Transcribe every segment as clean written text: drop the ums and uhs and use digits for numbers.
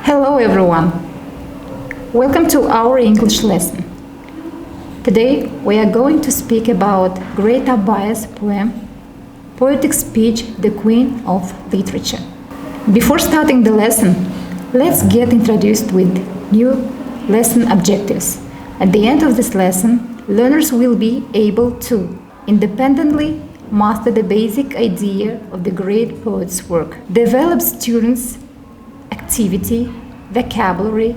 Hello everyone! Welcome to our English lesson. Today we are going to speak about great Abaya's poem, Poetic Speech, the Queen of Literature. Before starting the lesson, let's get introduced with new lesson objectives. At the end of this lesson, learners will be able to independently master the basic idea of the great poet's work, develop students' activity, vocabulary,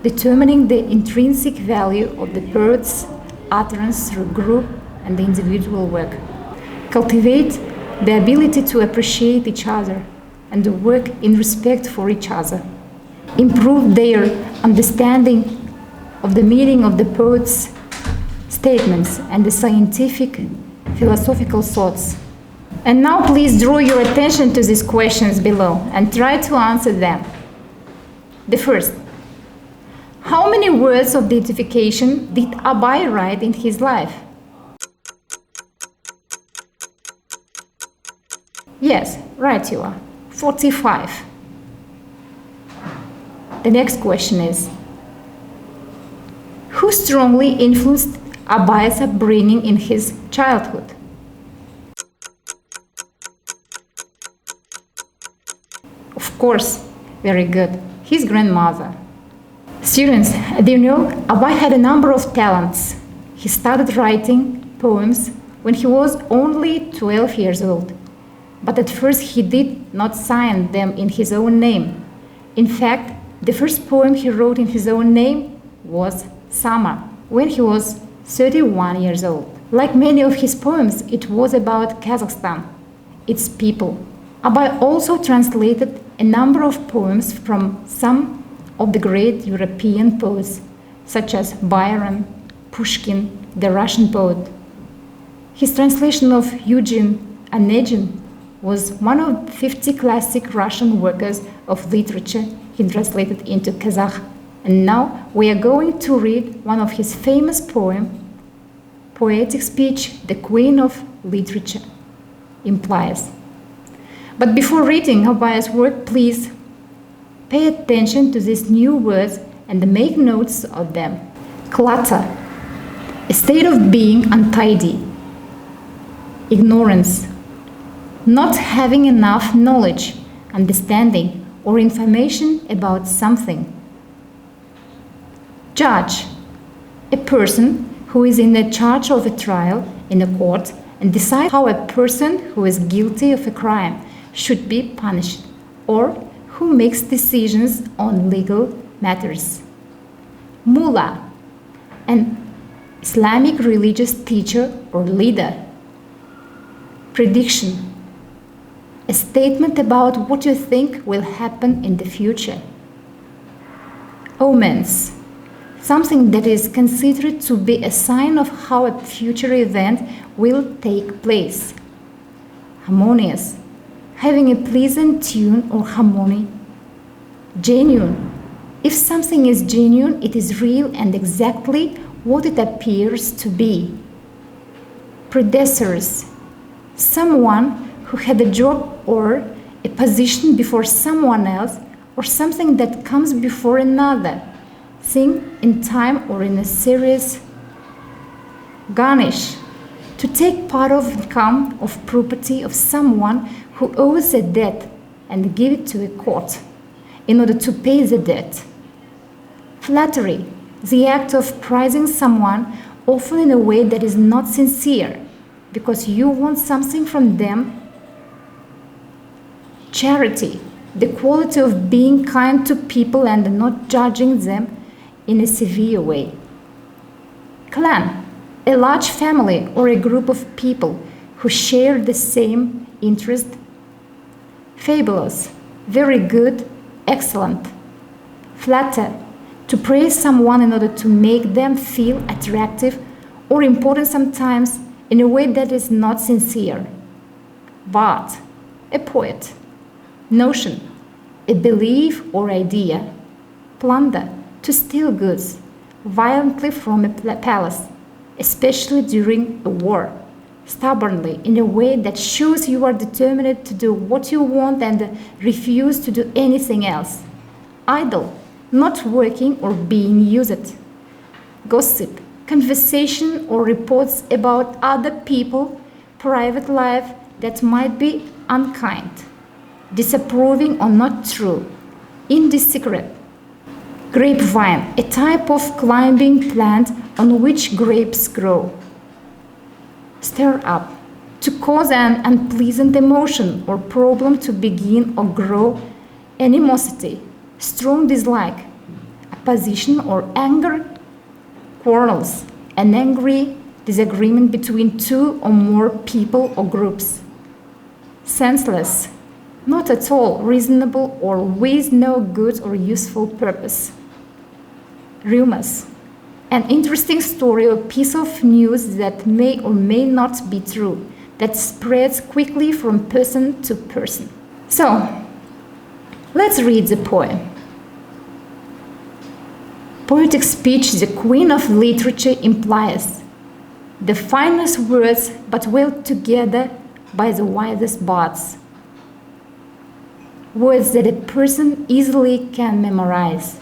determining the intrinsic value of the poet's utterance through group and the individual work, cultivate the ability to appreciate each other and to work in respect for each other, improve their understanding of the meaning of the poet's statements and the scientific, philosophical thoughts. And now please draw your attention to these questions below and try to answer them. The first, how many words of identification did Abaya write in his life? Yes, right you are, 45. The next question is, who strongly influenced Abaya's upbringing in his childhood? Of course, very good, his grandmother. Students, do you know, Abaya had a number of talents. He started writing poems when he was only 12 years old. But at first he did not sign them in his own name. In fact, the first poem he wrote in his own name was Summer, when he was 31 years old. Like many of his poems, it was about Kazakhstan, its people. Abaya also translated a number of poems from some of the great European poets, such as Byron, Pushkin, the Russian poet. His translation of Eugene Onegin was one of 50 classic Russian workers of literature he translated into Kazakh. And now we are going to read one of his famous poems, Poetic Speech, the Queen of Literature, implies. But before reading Abaya's work, please pay attention to these new words and make notes of them. Clutter, a state of being untidy. Ignorance, not having enough knowledge, understanding, or information about something. Judge, a person who is in the charge of a trial in a court and decides how a person who is guilty of a crime should be punished, or who makes decisions on legal matters. Mullah, an Islamic religious teacher or leader. Prediction, a statement about what you think will happen in the future. Omens, something that is considered to be a sign of how a future event will take place. Harmonious, having a pleasant tune or harmony. Genuine, if something is genuine, it is real and exactly what it appears to be. Predecessors, someone who had a job or a position before someone else, or something that comes before another thing in time or in a series. Garnish, to take part of income of property of someone who owes a debt and give it to a court in order to pay the debt. Flattery, the act of praising someone, often in a way that is not sincere, because you want something from them. Charity, the quality of being kind to people and not judging them in a severe way. Clan, a large family or a group of people who share the same interest. Fabulous, very good, excellent. Flatter, to praise someone in order to make them feel attractive or important sometimes in a way that is not sincere. Bard, a poet. Notion, a belief or idea. Plunder, to steal goods violently from a palace, especially during a war. Stubbornly, in a way that shows you are determined to do what you want and refuse to do anything else. idle, not working or being used. Gossip, conversation or reports about other people, private life that might be unkind, disapproving or not true, indiscreet. Grapevine, a type of climbing plant on which grapes grow. Stir up, to cause an unpleasant emotion or problem to begin or grow animosity, strong dislike, opposition or anger, quarrels, an angry disagreement between two or more people or groups. Senseless, not at all reasonable or with no good or useful purpose. Rumors, an interesting story or piece of news that may or may not be true, that spreads quickly from person to person. So, let's read the poem. Poetic speech, the queen of literature, implies the finest words, but weld together by the widest bards. Words that a person easily can memorize.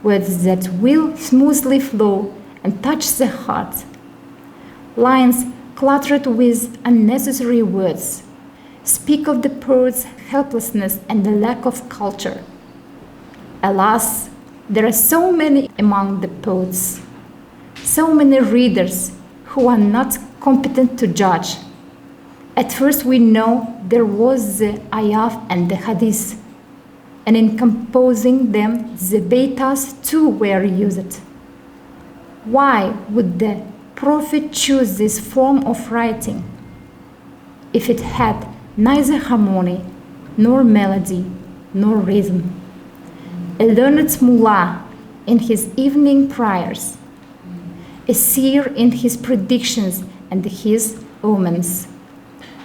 Words that will smoothly flow and touch the heart. Lines cluttered with unnecessary words speak of the poet's helplessness and the lack of culture. Alas, there are so many among the poets, so many readers who are not competent to judge. At first we know there was the ayat and the hadith, and in composing them the baitas too were used. Why would the Prophet choose this form of writing if it had neither harmony, nor melody, nor rhythm? A learned mullah in his evening prayers, a seer in his predictions and his omens,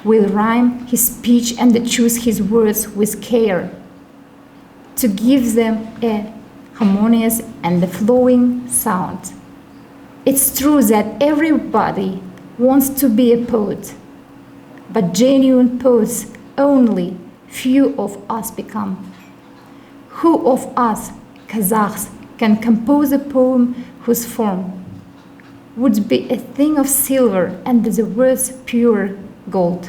will rhyme his speech and choose his words with care to give them a harmonious and flowing sound. It's true that everybody wants to be a poet, but genuine poets only few of us become. Who of us, Kazakhs, can compose a poem whose form would be a thing of silver and the words pure gold?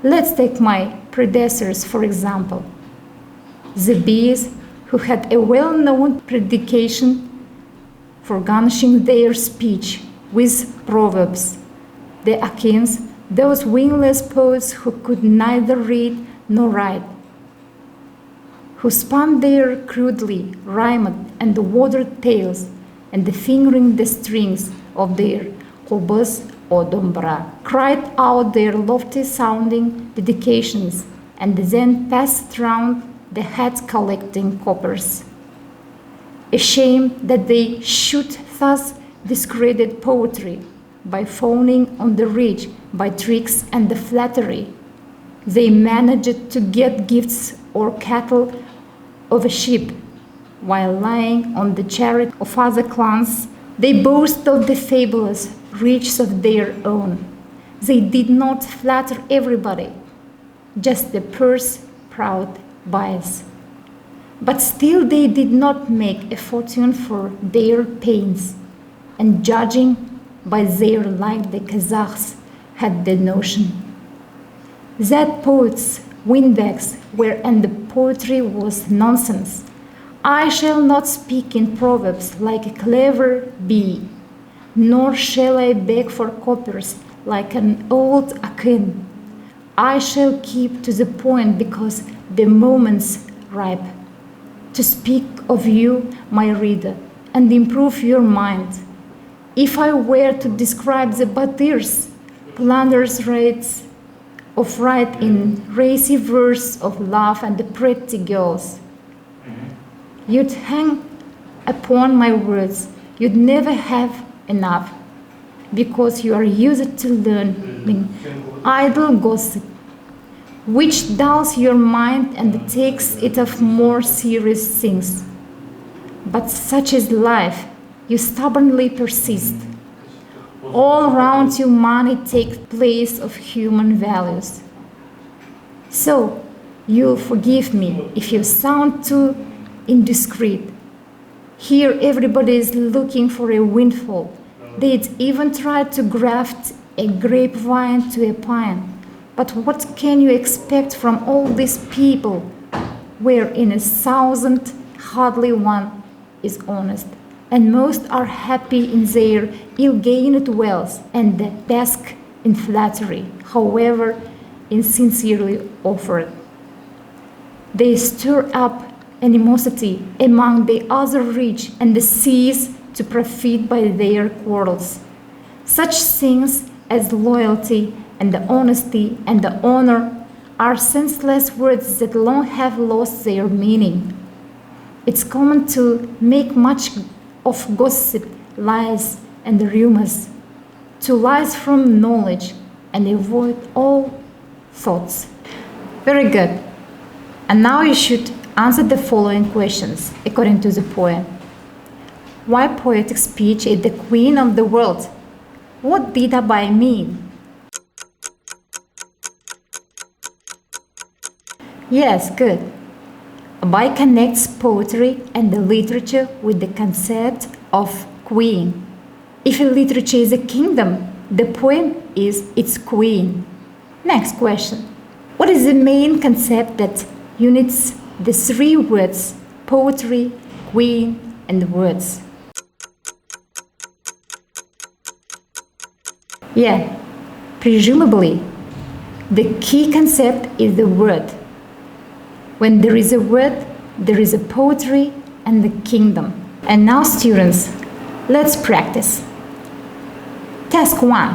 Let's take my predecessors, for example. The bees, who had a well-known predication for garnishing their speech with proverbs. The Akins, those wingless poets who could neither read nor write, who spun their crudely rhymed and watered tales, and fingering the strings of their qobuz or dombra, cried out their lofty-sounding dedications, and then passed round the hat collecting coppers. A shame that they should thus discredit poetry by fawning on the rich by tricks and the flattery. They managed to get gifts or cattle of a sheep, while lying on the chariot of other clans. They boast of the fabulous riches of their own. They did not flatter everybody, just the purse-proud bias. But still they did not make a fortune for their pains, and judging by their light the Kazakhs had the notion that poets' windbags were and the poetry was nonsense. I shall not speak in proverbs like a clever bee, nor shall I beg for coppers like an old akin. I shall keep to the point because the moment's ripe. To speak of you, my reader, and improve your mind. If I were to describe the Batirs, plunderers' rates of right in racy verse of love and the pretty girls, you'd hang upon my words, you'd never have enough, because you are used to learning idle gossip, which dulls your mind and takes it of more serious things. But such is life, you stubbornly persist. All round you money takes place of human values. So, You'll forgive me if you sound too indiscreet. Here everybody is looking for a windfall. They'd even tried to graft a grapevine to a pine. But what can you expect from all these people, where in 1,000 hardly one is honest, and most are happy in their ill-gained wealth and bask in flattery, however insincerely offered. They stir up animosity among the other rich and cease to profit by their quarrels. Such things as loyalty and honesty and honor are senseless words that long have lost their meaning. It's common to make much of gossip, lies, and rumors, to lies from knowledge and avoid all thoughts. Very good. And now you should answer the following questions according to the poem. Why poetic speech is the queen of the world? What did Abai mean? Yes, good. Abai connects poetry and the literature with the concept of queen. If a literature is a kingdom, the poem is its queen. Next question. What is the main concept that unites the three words poetry, queen, and words? Yeah, presumably, the key concept is the word. When there is a word, there is a poetry and the kingdom. And now, students, let's practice. Task 1.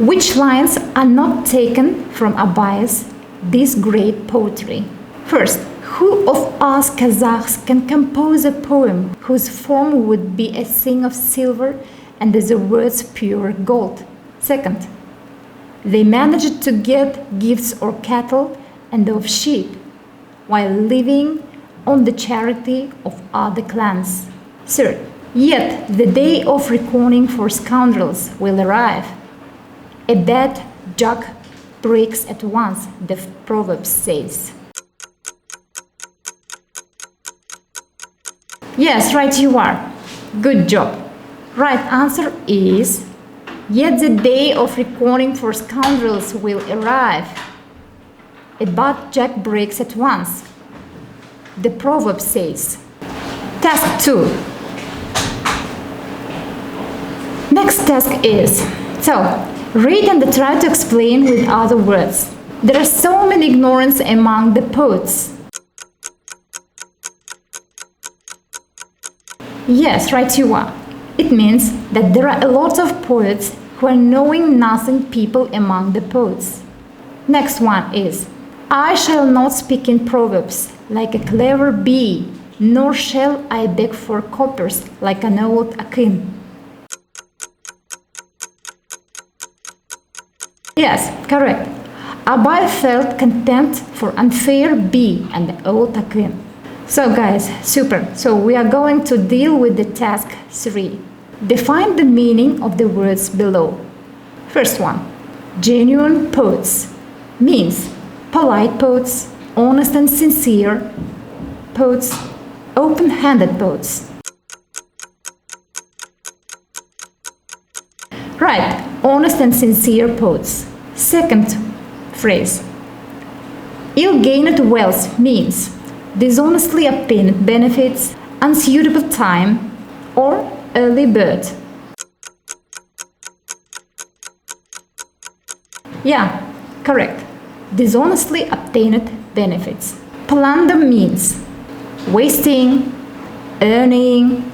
Which lines are not taken from Abai's This Great Poetry? First, who of us Kazakhs can compose a poem whose form would be a thing of silver and the words pure gold? Second, they managed to get gifts of cattle and of sheep while living on the charity of other clans. Third, yet the day of reckoning for scoundrels will arrive. A bad jug breaks at once, the proverb says. Yes, right you are. Good job. Right answer is, yet the day of reckoning for scoundrels will arrive. A bad jug breaks at once, the proverb says. Task 2. Next task is, read and try to explain with other words. There are so many ignorance among the poets. Yes, right you are. It means that there are a lot of poets who are knowing nothing people among the poets. Next one is, I shall not speak in proverbs like a clever bee, nor shall I beg for coppers like an old akin. Yes, correct. Abai felt contempt for unfair bee and the old akin. So guys, super. So we are going to deal with the task 3. Define the meaning of the words below. First one, genuine poets means polite poets, honest and sincere poets, open-handed poets. Right, honest and sincere poets. Second phrase, ill-gained wealth means dishonestly obtained benefits, unsuitable time, or early bird. Yeah, correct. Dishonestly obtained benefits. Plunder means wasting, earning,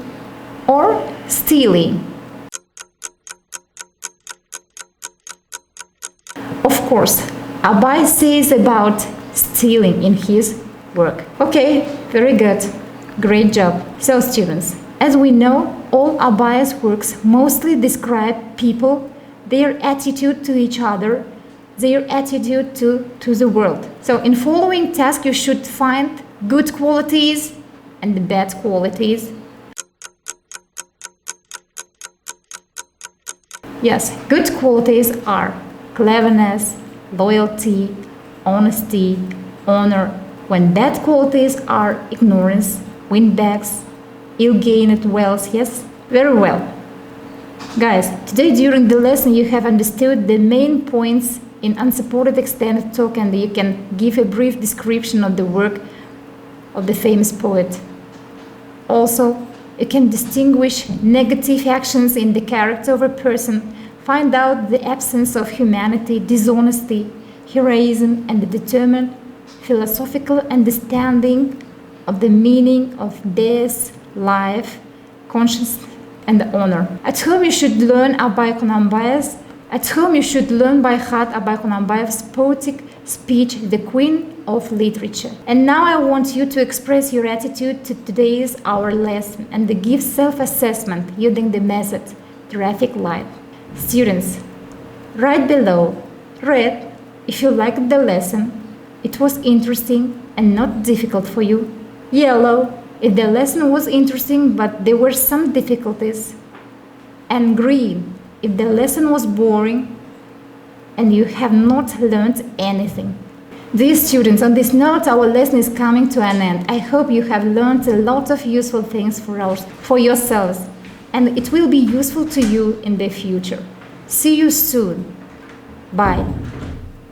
or stealing. Of course, Abai says about stealing in his work. Okay, very good. Great job. So students, as we know, all Abai's works mostly describe people, their attitude to each other, their attitude to the world. So in following task, you should find good qualities and bad qualities. Yes, good qualities are cleverness, loyalty, honesty, honor, When bad qualities are ignorance, windbags, ill-gained wealth, yes? Very well. Guys, today during the lesson you have understood the main points in unsupported extended talk, and you can give a brief description of the work of the famous poet. Also, you can distinguish negative actions in the character of a person, find out the absence of humanity, dishonesty, heroism, and the determined philosophical understanding of the meaning of death, life, conscience, and honor. At home, you should learn Abay Kunanbayev's. At home, you should learn by heart Abay Kunanbayev's poetic speech, The Queen of Literature. And now I want you to express your attitude to today's our lesson and to give self-assessment using the method traffic light. Students, write below, red if you liked the lesson, it was interesting and not difficult for you. Yellow if the lesson was interesting but there were some difficulties. And green if the lesson was boring and you have not learned anything. Dear students, on this note, our lesson is coming to an end. I hope you have learned a lot of useful things for yourselves, and it will be useful to you in the future. See you soon. Bye.